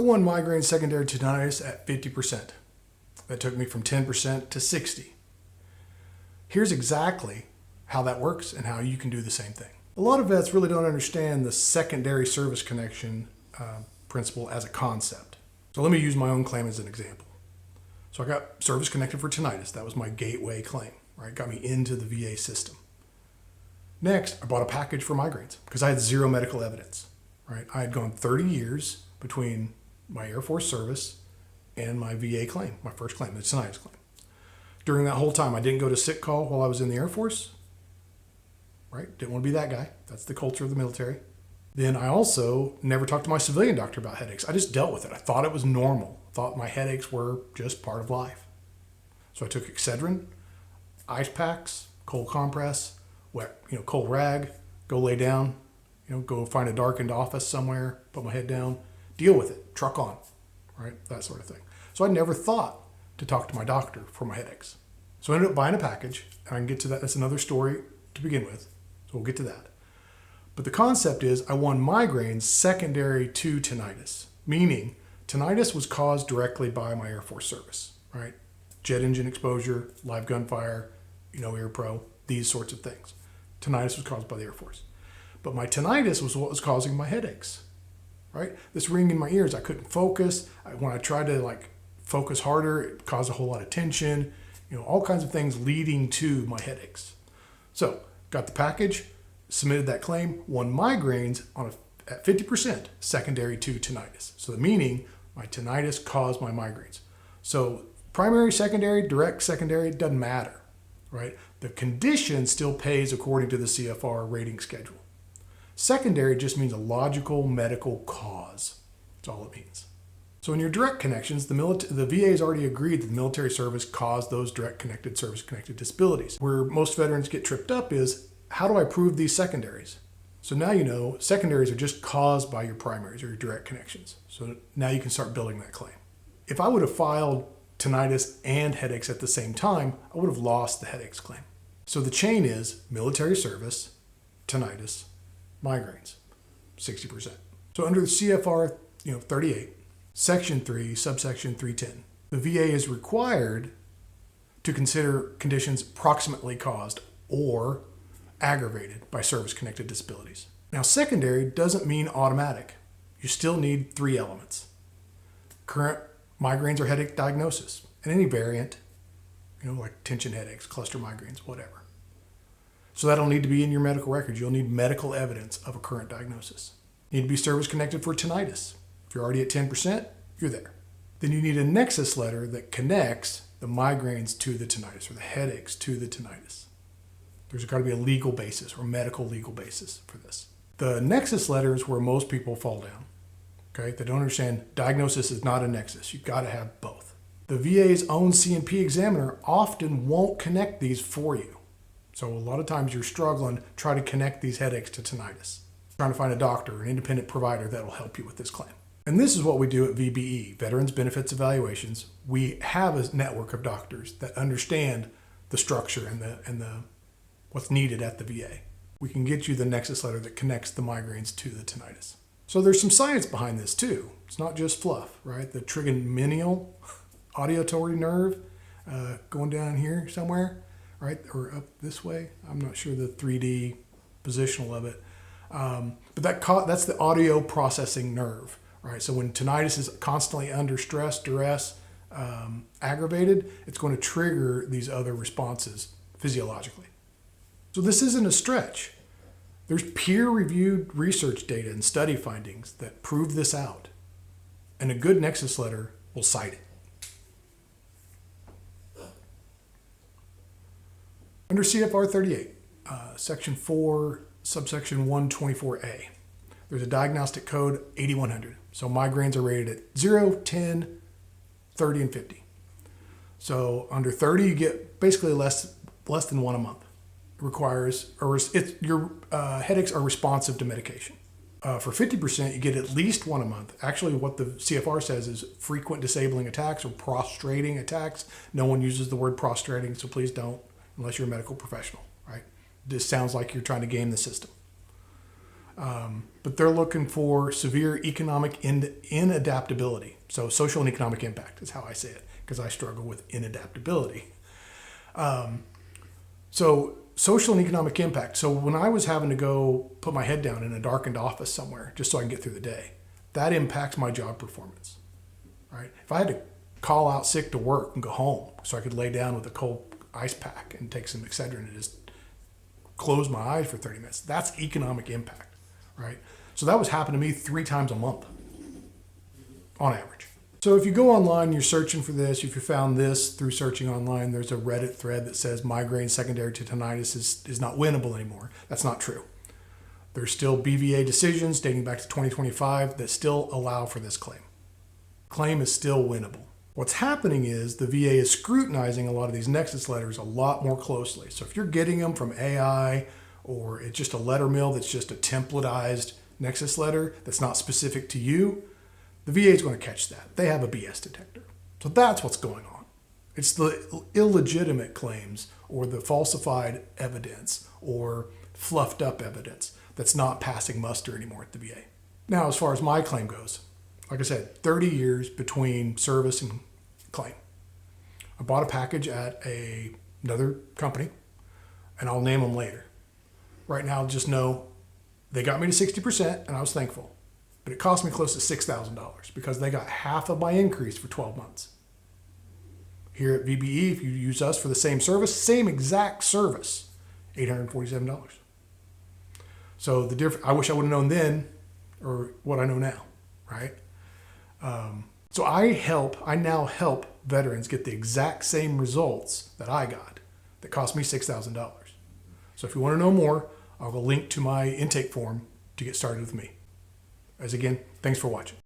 I won migraine secondary to tinnitus at 50%. That took me from 10% to 60. Here's exactly how that works and how you can do the same thing. A lot of vets really don't understand the secondary service connection principle as a concept. So let me use my own claim as an example. So I got service connected for tinnitus. That was my gateway claim, right? Got me into the VA system. Next, I bought a package for migraines because I had zero medical evidence, right? I had gone 30 years between my Air Force service and my VA claim, my first claim, the tinnitus claim. During that whole time, I didn't go to sick call while I was in the Air Force, right? Didn't want to be that guy. That's the culture of the military. Then I also never talked to my civilian doctor about headaches. I just dealt with it. I thought it was normal. I thought my headaches were just part of life. So I took Excedrin, ice packs, cold compress, wet, cold rag, go lay down, go find a darkened office somewhere, put my head down, deal with it, truck on, right? That sort of thing. So I never thought to talk to my doctor for my headaches. So I ended up buying a package, and I can get to that. That's another story to begin with. So we'll get to that. But the concept is I won migraines secondary to tinnitus, meaning tinnitus was caused directly by my Air Force service, right? Jet engine exposure, live gunfire, ear pro, these sorts of things. Tinnitus was caused by the Air Force. But my tinnitus was what was causing my headaches, right? This ring in my ears, I couldn't focus. When I tried to focus harder, it caused a whole lot of tension, all kinds of things leading to my headaches. So got the package, submitted that claim, won migraines at 50% secondary to tinnitus. So the meaning my tinnitus caused my migraines. So primary, secondary, direct secondary, it doesn't matter, right? The condition still pays according to the C.F.R. rating schedule. Secondary just means a logical medical cause. That's all it means. So in your direct connections, the VA has already agreed that the military service caused those direct service-connected disabilities. Where most veterans get tripped up is, how do I prove these secondaries? So now you know secondaries are just caused by your primaries or your direct connections. So now you can start building that claim. If I would have filed tinnitus and headaches at the same time, I would have lost the headaches claim. So the chain is military service, tinnitus, migraines, 60%. So under the C.F.R. 38, Section 3, subsection 310, the VA is required to consider conditions proximately caused or aggravated by service-connected disabilities. Now, secondary doesn't mean automatic. You still need 3 elements. Current migraines or headache diagnosis, and any variant, like tension headaches, cluster migraines, whatever. So that'll need to be in your medical records. You'll need medical evidence of a current diagnosis. You need to be service-connected for tinnitus. If you're already at 10%, you're there. Then you need a Nexus letter that connects the migraines to the tinnitus or the headaches to the tinnitus. There's got to be a legal basis or medical legal basis for this. The Nexus letter is where most people fall down. Okay, they don't understand diagnosis is not a nexus. You've got to have both. The VA's own C&P examiner often won't connect these for you. So a lot of times you're struggling, try to connect these headaches to tinnitus. Trying to find a doctor, an independent provider that will help you with this claim. And this is what we do at VBE, Veterans Benefits Evaluations. We have a network of doctors that understand the structure and the what's needed at the VA. We can get you the Nexus letter that connects the migraines to the tinnitus. So there's some science behind this too. It's not just fluff, right? The trigeminal auditory nerve going down here somewhere, right? Or up this way. I'm not sure the 3D positional of it. But that's the audio processing nerve, right? So when tinnitus is constantly under stress, duress, aggravated, it's going to trigger these other responses physiologically. So this isn't a stretch. There's peer-reviewed research data and study findings that prove this out. And a good Nexus letter will cite it. Under C.F.R. 38, Section 4, subsection 124A, there's a diagnostic code 8100. So migraines are rated at 0, 10, 30, and 50. So under 30, you get basically less than 1 a month. Your headaches are responsive to medication. For 50%, you get at least 1 a month. Actually, what the C.F.R. says is frequent disabling attacks or prostrating attacks. No one uses the word prostrating, so please don't, unless you're a medical professional, right? This sounds like you're trying to game the system. But they're looking for severe economic inadaptability. So social and economic impact is how I say it, because I struggle with inadaptability. So social and economic impact. So when I was having to go put my head down in a darkened office somewhere just so I can get through the day, that impacts my job performance, right? If I had to call out sick to work and go home so I could lay down with a cold ice pack and take some Excedrin and just close my eyes for 30 minutes, that's economic impact, right? So that was happening to me 3 times a month on average. So if you go online, you're searching for this, if you found this through searching online, there's a Reddit thread that says migraine secondary to tinnitus is not winnable anymore. That's not true. There's still BVA decisions dating back to 2025 that still allow for this claim. Claim is still winnable. What's happening is the VA is scrutinizing a lot of these Nexus letters a lot more closely. So if you're getting them from AI, or it's just a letter mill that's just a templatized Nexus letter that's not specific to you, the VA is going to catch that. They have a BS detector. So that's what's going on. It's the illegitimate claims or the falsified evidence or fluffed up evidence that's not passing muster anymore at the VA. Now, as far as my claim goes, like I said, 30 years between service and claim. I bought a package at another company, and I'll name them later. Right now, just know they got me to 60%, and I was thankful. But it cost me close to $6,000 because they got half of my increase for 12 months. Here at VBE, if you use us for the same service, same exact service, $847. So the difference, I wish I would have known then, or what I know now, right? So I now help veterans get the exact same results that I got that cost me $6,000. So if you want to know more, I will link to my intake form to get started with me. As again, thanks for watching.